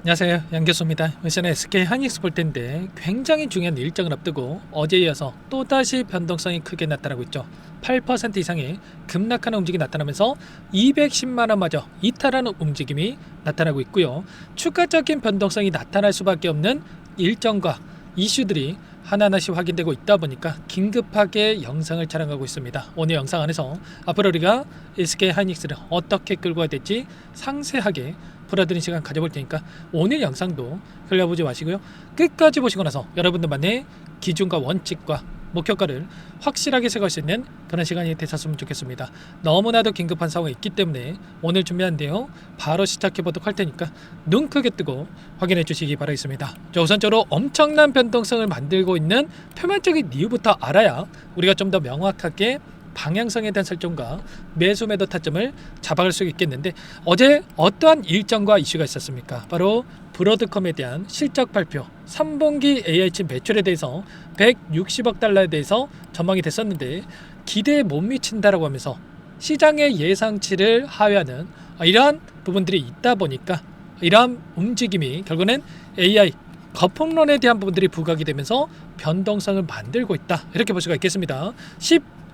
안녕하세요, 양교수입니다. 이번에 SK 하이닉스 볼 텐데 굉장히 중요한 일정을 앞두고 어제에 이어서 또다시 변동성이 크게 나타나고 있죠. 8% 이상의 급락하는 움직임이 나타나면서 210만원마저 이탈하는 움직임이 나타나고 있고요. 추가적인 변동성이 나타날 수밖에 없는 일정과 이슈들이 하나하나씩 확인되고 있다 보니까 긴급하게 영상을 촬영하고 있습니다. 오늘 영상 안에서 앞으로 우리가 SK 하이닉스를 어떻게 끌고 가야 될지 상세하게 풀어드리는 시간 가져볼 테니까 오늘 영상도 흘려보지 마시고요. 끝까지 보시고 나서 여러분들만의 기준과 원칙과 목표가를 확실하게 세울 수 있는 그런 시간이 되셨으면 좋겠습니다. 너무나도 긴급한 상황이 있기 때문에 오늘 준비한 내용 바로 시작해 보도록 할 테니까 눈 크게 뜨고 확인해 주시기 바라겠습니다. 자, 우선적으로 엄청난 변동성을 만들고 있는 표면적인 이유부터 알아야 우리가 좀 더 명확하게 방향성에 대한 설정과 매수 매도 타점을 잡아갈 수 있겠는데, 어제 어떠한 일정과 이슈가 있었습니까? 바로 브로드컴에 대한 실적 발표, 3분기 AI치 매출에 대해서 160억 달러에 대해서 전망이 됐었는데 기대에 못 미친다라고 하면서 시장의 예상치를 하회하는 이러한 부분들이 있다 보니까 이러한 움직임이 결국은 AI 거품론에 대한 부분들이 부각이 되면서 변동성을 만들고 있다, 이렇게 볼 수가 있겠습니다.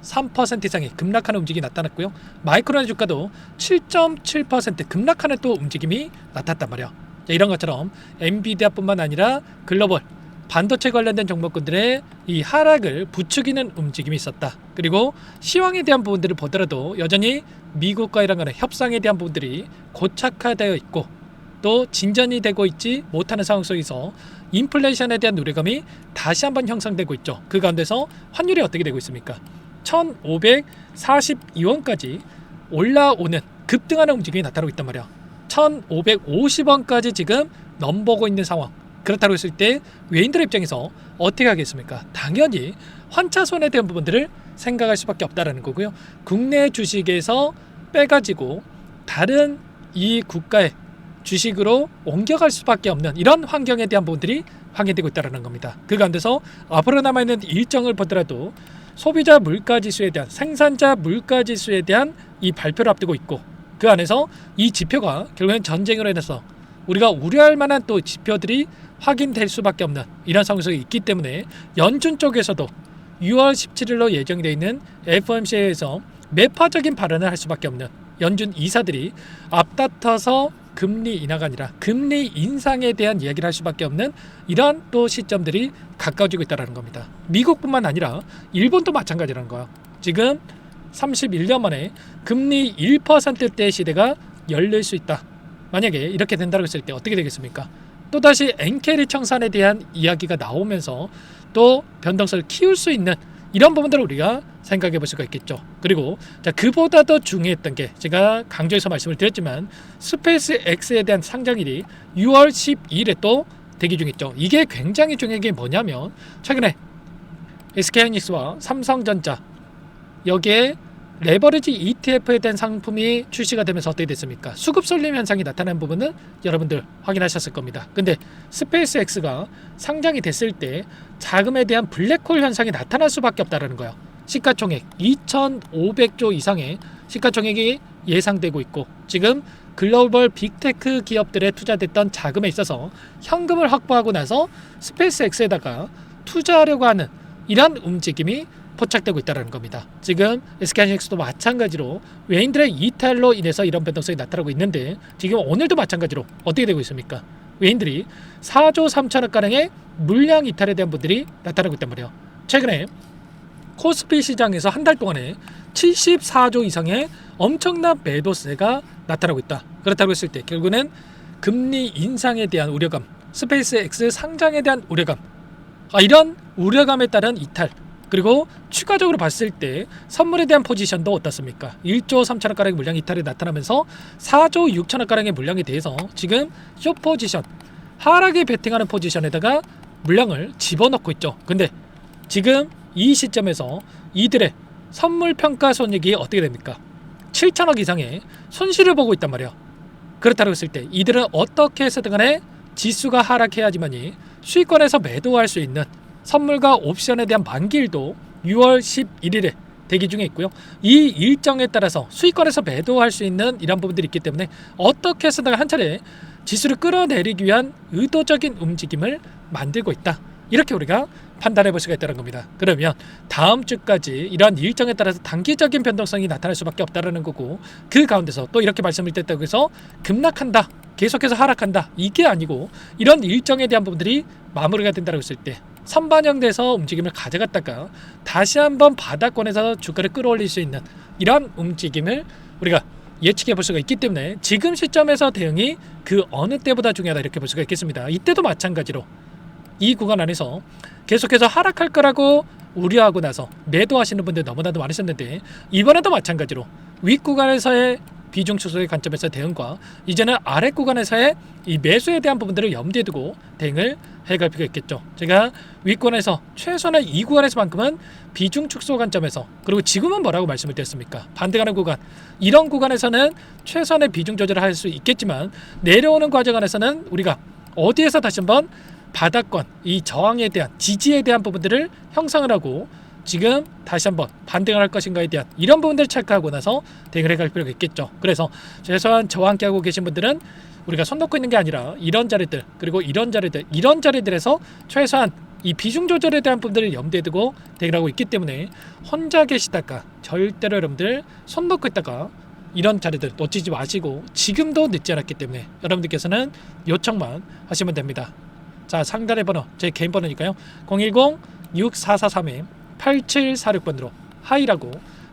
3% 이상의 급락하는 움직임이 나타났고요. 마이크론의 주가도 7.7% 급락하는 또 움직임이 나타났단 말이야. 이런 것처럼 엔비디아뿐만 아니라 글로벌 반도체 관련된 종목군들의 이 하락을 부추기는 움직임이 있었다. 그리고 시황에 대한 부분들을 보더라도 여전히 미국과 이런 간의 협상에 대한 부분들이 고착화되어 있고 또 진전이 되고 있지 못하는 상황 속에서 인플레이션에 대한 우려감이 다시 한번 형성되고 있죠. 그 가운데서 환율이 어떻게 되고 있습니까? 1542원까지 올라오는 급등하는 움직임이 나타나고 있단 말이야. 1550원까지 지금 넘보고 있는 상황. 그렇다고 했을 때 외인들의 입장에서 어떻게 하겠습니까? 당연히 환차손에 대한 부분들을 생각할 수밖에 없다라는 거고요. 국내 주식에서 빼가지고 다른 이 국가의 주식으로 옮겨갈 수밖에 없는 이런 환경에 대한 부분들이 확인되고 있다는 겁니다. 그 가운데서 앞으로 남아있는 일정을 보더라도 소비자 물가지수에 대한, 생산자 물가지수에 대한 이 발표를 앞두고 있고, 그 안에서 이 지표가 결국엔 전쟁으로 인해서 우리가 우려할 만한 또 지표들이 확인될 수밖에 없는 이런 상황이 있기 때문에 연준 쪽에서도 6월 17일로 예정이 되어 있는 FOMC에서 매파적인 발언을 할 수밖에 없는 연준 이사들이 앞다퉈서 금리 인하가 아니라 금리 인상에 대한 이야기를 할 수밖에 없는 이러한 또 시점들이 가까워지고 있다는 겁니다. 미국뿐만 아니라 일본도 마찬가지라는 거예요. 지금 31년 만에 금리 1%대의 시대가 열릴 수 있다. 만약에 이렇게 된다고 했을 때 어떻게 되겠습니까? 또다시 엔캐리 청산에 대한 이야기가 나오면서 또 변동성을 키울 수 있는 이런 부분들을 우리가 생각해 볼 수가 있겠죠. 그리고 그보다 더 중요했던 게 제가 강조해서 말씀을 드렸지만 스페이스 X에 대한 상장일이 6월 12일에 또 대기 중있죠. 이게 굉장히 중요한 게 뭐냐면 최근에 SK하이닉스와 삼성전자 여기에 레버리지 ETF에 대한 상품이 출시가 되면서 어떻게 됐습니까? 수급 쏠림 현상이 나타나는 부분은 여러분들 확인하셨을 겁니다. 근데 스페이스 X가 상장이 됐을 때 자금에 대한 블랙홀 현상이 나타날 수밖에 없다는 거예요. 시가총액 2,500조 이상의 시가총액이 예상되고 있고, 지금 글로벌 빅테크 기업들에 투자됐던 자금에 있어서 현금을 확보하고 나서 스페이스 X에다가 투자하려고 하는 이런 움직임이 포착되고 있다는 겁니다. 지금 SK하이닉스도 마찬가지로 외인들의 이탈로 인해서 이런 변동성이 나타나고 있는데, 지금 오늘도 마찬가지로 어떻게 되고 있습니까? 외인들이 4조 3천억가량의 물량 이탈에 대한 분들이 나타나고 있단 말이에요. 최근에 코스피 시장에서 한 달 동안에 74조 이상의 엄청난 매도세가 나타나고 있다. 그렇다고 했을 때 결국은 금리 인상에 대한 우려감, 스페이스 X 상장에 대한 우려감, 이런 우려감에 따른 이탈, 그리고 추가적으로 봤을 때 선물에 대한 포지션도 어떻습니까? 1조 3천억가량의 물량 이탈이 나타나면서 4조 6천억가량의 물량에 대해서 지금 숏 포지션, 하락에 베팅하는 포지션에다가 물량을 집어넣고 있죠. 근데 지금 이 시점에서 이들의 선물 평가 손익이 어떻게 됩니까? 7천억 이상의 손실을 보고 있단 말이에요. 그렇다고 했을 때 이들은 어떻게 해서든 간에 지수가 하락해야지만이 수익권에서 매도할 수 있는 선물과 옵션에 대한 만기일도 6월 11일에 대기 중에 있고요. 이 일정에 따라서 수익권에서 매도할 수 있는 이런 부분들이 있기 때문에 어떻게 해서든 한 차례 지수를 끌어내리기 위한 의도적인 움직임을 만들고 있다. 이렇게 우리가 판단해 볼 수가 있다는 겁니다. 그러면 다음 주까지 이러한 일정에 따라서 단기적인 변동성이 나타날 수밖에 없다는 거고, 그 가운데서 또 이렇게 말씀을 드렸다고 해서 급락한다, 계속해서 하락한다, 이게 아니고 이런 일정에 대한 부분들이 마무리가 된다고 했을 때 선반영돼서 움직임을 가져갔다가 다시 한번 바닥권에서 주가를 끌어올릴 수 있는 이런 움직임을 우리가 예측해 볼 수가 있기 때문에 지금 시점에서 대응이 그 어느 때보다 중요하다, 이렇게 볼 수가 있겠습니다. 이때도 마찬가지로 이 구간 안에서 계속해서 하락할 거라고 우려하고 나서 매도하시는 분들 너무나도 많으셨는데, 이번에도 마찬가지로 윗구간에서의 비중 축소의 관점에서 대응과 이제는 아래 구간에서의 이 매수에 대한 부분들을 염두에 두고 대응을 해갈 필요가 있겠죠. 제가 윗구간에서 최소한 이 구간에서만큼은 비중 축소 관점에서, 그리고 지금은 뭐라고 말씀을 드렸습니까? 반대가는 구간, 이런 구간에서는 최소한의 비중 조절을 할 수 있겠지만 내려오는 과정 안에서는 우리가 어디에서 다시 한번 바닥권, 이 저항에 대한, 지지에 대한 부분들을 형성을 하고 지금 다시 한번 반등을 할 것인가에 대한 이런 부분들을 체크하고 나서 대응을 해갈 필요가 있겠죠. 그래서 최소한 저와 함께 하고 계신 분들은 우리가 손 놓고 있는 게 아니라 이런 자리들, 그리고 이런 자리들, 이런 자리들에서 최소한 이 비중 조절에 대한 부분들을 염두에 두고 대응을 하고 있기 때문에 혼자 계시다가 절대로 여러분들 손 놓고 있다가 이런 자리들 놓치지 마시고, 지금도 늦지 않았기 때문에 여러분들께서는 요청만 하시면 됩니다. 자, 상단의 번호 제 개인 번호니까요. 010-6443-8746번으로 하이라고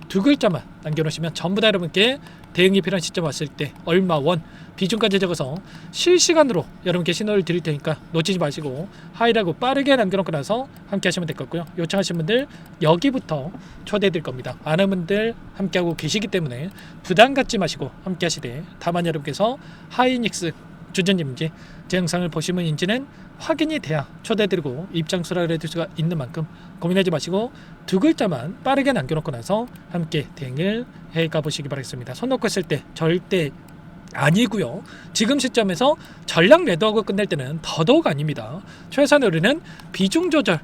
두 글자만 남겨놓으시면 전부 다 여러분께 대응이 필요한 시점 왔을 때 얼마 원 비중까지 적어서 실시간으로 여러분께 신호를 드릴 테니까 놓치지 마시고 하이라고 빠르게 남겨놓고 나서 함께 하시면 될 것 같고요. 요청하신 분들 여기부터 초대해 드릴 겁니다. 많은 분들 함께하고 계시기 때문에 부담 갖지 마시고 함께 하시되, 다만 여러분께서 하이닉스 주전님인지 제 영상을 보시면인지는 확인이 돼야 초대드리고 입장 수락을 해줄 수가 있는 만큼 고민하지 마시고 두 글자만 빠르게 남겨놓고 나서 함께 대응을 해가 보시기 바라겠습니다. 손 놓고 있을 때 절대 아니고요. 지금 시점에서 전량 매도하고 끝낼 때는 더더욱 아닙니다. 최소한 우리는 비중 조절,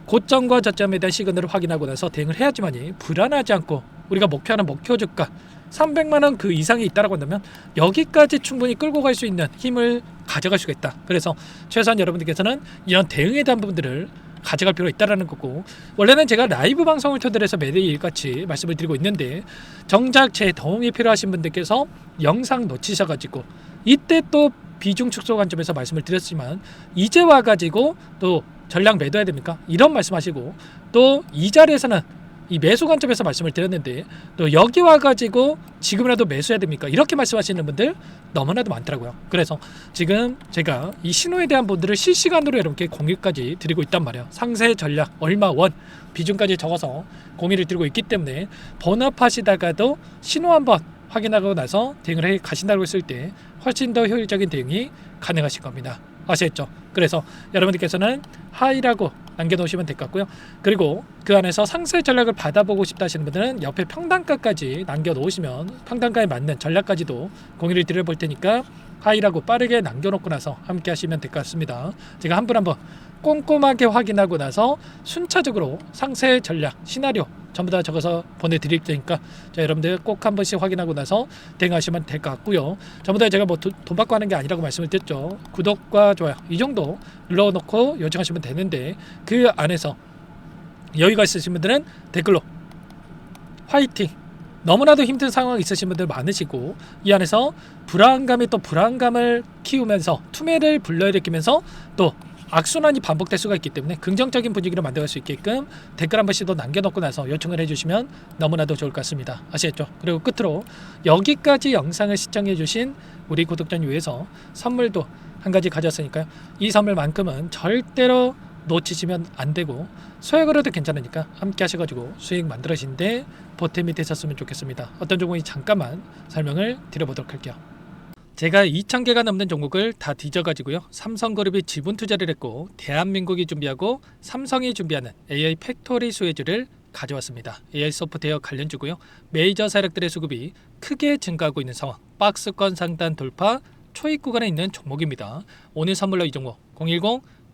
고점과 저점에 대한 시그널을 확인하고 나서 대응을 해야지만이 불안하지 않고 우리가 목표하는 목표 주가 300만원 그 이상이 있다고 한다면 여기까지 충분히 끌고 갈 수 있는 힘을 가져갈 수가 있다. 그래서 최소한 여러분들께서는 이런 대응에 대한 부분들을 가져갈 필요가 있다는 거고, 원래는 제가 라이브 방송을 토대로 해서 매일 같이 말씀을 드리고 있는데 정작 제 도움이 필요하신 분들께서 영상 놓치셔가지고 이때 또 비중 축소 관점에서 말씀을 드렸지만 이제 와가지고 또 전량 매도해야 됩니까? 이런 말씀하시고, 또 이 자리에서는 이 매수 관점에서 말씀을 드렸는데 또 여기 와가지고 지금이라도 매수해야 됩니까? 이렇게 말씀하시는 분들 너무나도 많더라고요. 그래서 지금 제가 이 신호에 대한 분들을 실시간으로 여러분께 공유까지 드리고 있단 말이에요. 상세 전략 얼마 원 비중까지 적어서 공유를 드리고 있기 때문에 번업하시다가도 신호 한번 확인하고 나서 대응을 해 가신다고 했을 때 훨씬 더 효율적인 대응이 가능하실 겁니다. 아시겠죠? 그래서 여러분들께서는 하이라고 남겨놓으시면 될 것 같고요. 그리고 그 안에서 상세 전략을 받아보고 싶다 하시는 분들은 옆에 평단가까지 남겨놓으시면 평단가에 맞는 전략까지도 공유를 드려볼 테니까 하이라고 빠르게 남겨놓고 나서 함께 하시면 될 것 같습니다. 제가 한 분 한 분 꼼꼼하게 확인하고 나서 순차적으로 상세 전략, 시나리오 전부 다 적어서 보내드릴 테니까 자, 여러분들 꼭 한 번씩 확인하고 나서 대응하시면 될 것 같고요. 전부 다 제가 뭐 돈 받고 하는 게 아니라고 말씀을 드렸죠. 구독과 좋아요 이 정도 눌러놓고 요청하시면 되는데, 그 안에서 여유가 있으신 분들은 댓글로 화이팅, 너무나도 힘든 상황이 있으신 분들 많으시고 이 안에서 불안감이 또 불안감을 키우면서 투매를 불러일으키면서 또 악순환이 반복될 수가 있기 때문에 긍정적인 분위기를 만들어갈 수 있게끔 댓글 한 번씩 더 남겨놓고 나서 요청을 해주시면 너무나도 좋을 것 같습니다. 아시겠죠? 그리고 끝으로 여기까지 영상을 시청해주신 우리 구독자님 위해서 선물도 한 가지 가졌으니까요. 이 선물만큼은 절대로 놓치시면 안 되고 소액으로 해도 괜찮으니까 함께 하셔가지고 수익 만들어지는데 보탬이 되셨으면 좋겠습니다. 어떤 종목인지 잠깐만 설명을 드려보도록 할게요. 제가 2,000개가 넘는 종목을 다 뒤져가지고요. 삼성그룹이 지분 투자를 했고 대한민국이 준비하고 삼성이 준비하는 AI 팩토리 수혜주를 가져왔습니다. AI 소프트웨어 관련주고요. 메이저 세력들의 수급이 크게 증가하고 있는 상황, 박스권 상단 돌파 초입 구간에 있는 종목입니다. 오늘 선물로 이 종목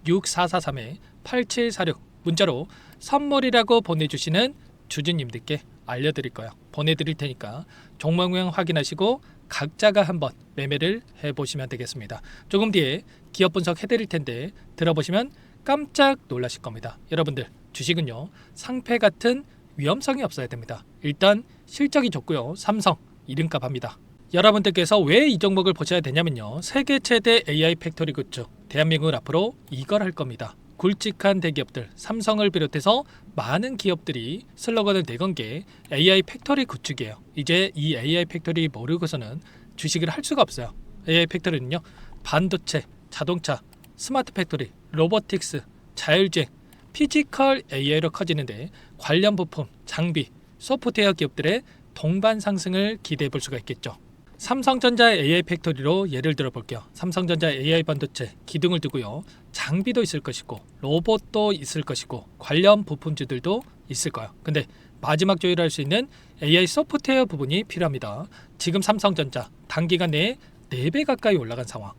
010-6443-8746 문자로 선물이라고 보내주시는 주주님들께 알려드릴 거예요. 보내드릴 테니까 종목명 확인하시고 각자가 한번 매매를 해보시면 되겠습니다. 조금 뒤에 기업 분석 해드릴 텐데 들어보시면 깜짝 놀라실 겁니다. 여러분들 주식은요 상패 같은 위험성이 없어야 됩니다. 일단 실적이 좋고요. 삼성 이름값 합니다. 여러분들께서 왜 이 종목을 보셔야 되냐면요. 세계 최대 AI 팩토리 굿즈 대한민국은 앞으로 이걸 할 겁니다. 굵직한 대기업들 삼성을 비롯해서 많은 기업들이 슬로건을 내건 게 AI 팩토리 구축이에요. 이제 이 AI 팩토리 모르고서는 주식을 할 수가 없어요. AI 팩토리는요 반도체, 자동차, 스마트 팩토리, 로보틱스, 자율주행, 피지컬 AI로 커지는데 관련 부품, 장비, 소프트웨어 기업들의 동반 상승을 기대해 볼 수가 있겠죠. 삼성전자 AI 팩토리로 예를 들어 볼게요. 삼성전자 AI 반도체 기둥을 두고요. 장비도 있을 것이고 로봇도 있을 것이고 관련 부품주들도 있을 거예요. 근데 마지막 조율할 수 있는 AI 소프트웨어 부분이 필요합니다. 지금 삼성전자 단기간 내에 4배 가까이 올라간 상황.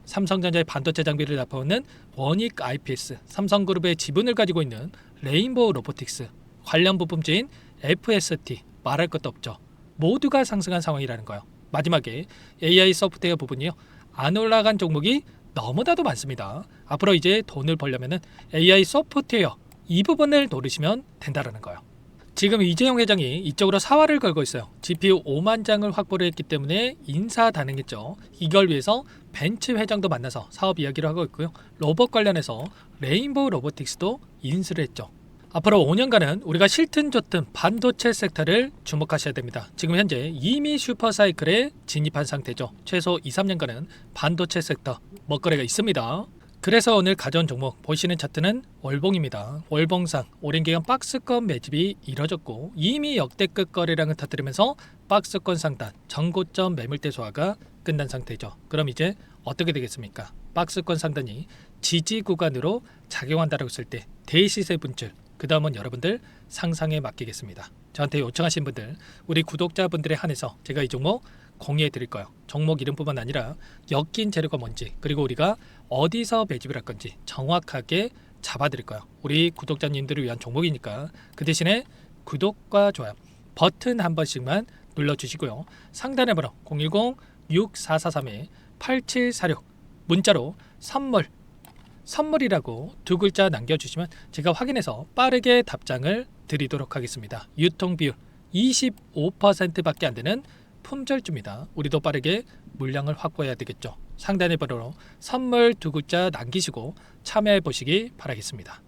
삼성전자의 반도체 장비를 납품하는 원익 IPS, 삼성그룹의 지분을 가지고 있는 레인보우 로보틱스, 관련 부품주인 FST 말할 것도 없죠. 모두가 상승한 상황이라는 거예요. 마지막에 AI 소프트웨어 부분이요. 안 올라간 종목이 너무나도 많습니다. 앞으로 이제 돈을 벌려면 AI 소프트웨어 이 부분을 노리시면 된다는 거예요. 지금 이재용 회장이 이쪽으로 사활을 걸고 있어요. GPU 5만 장을 확보를 했기 때문에 인사 단행했죠. 이걸 위해서 벤츠 회장도 만나서 사업 이야기를 하고 있고요. 로봇 관련해서 레인보우 로보틱스도 인수를 했죠. 앞으로 5년간은 우리가 싫든 좋든 반도체 섹터를 주목하셔야 됩니다. 지금 현재 이미 슈퍼사이클에 진입한 상태죠. 최소 2, 3년간은 반도체 섹터 먹거리가 있습니다. 그래서 오늘 가져온 종목 보시는 차트는 월봉입니다. 월봉상 오랜 기간 박스권 매집이 이뤄졌고 이미 역대급 거래량을 터뜨리면서 박스권 상단 전고점 매물대 소화가 끝난 상태죠. 그럼 이제 어떻게 되겠습니까? 박스권 상단이 지지 구간으로 작용한다고 했을 때 대시세 분출 그 다음은 여러분들 상상에 맡기겠습니다. 저한테 요청하신 분들 우리 구독자분들에 한해서 제가 이 종목 공유해 드릴 거예요. 종목 이름뿐만 아니라 엮인 재료가 뭔지 그리고 우리가 어디서 매집을 할 건지 정확하게 잡아 드릴 거예요. 우리 구독자님들을 위한 종목이니까 그 대신에 구독과 좋아요 버튼 한 번씩만 눌러주시고요. 상단의 번호 010-6443-8746 문자로 선물이라고 2글자 남겨주시면 제가 확인해서 빠르게 답장을 드리도록 하겠습니다. 유통비율 25%밖에 안 되는 품절주입니다. 우리도 빠르게 물량을 확보해야 되겠죠. 상단의 번호로 선물 2글자 남기시고 참여해 보시기 바라겠습니다.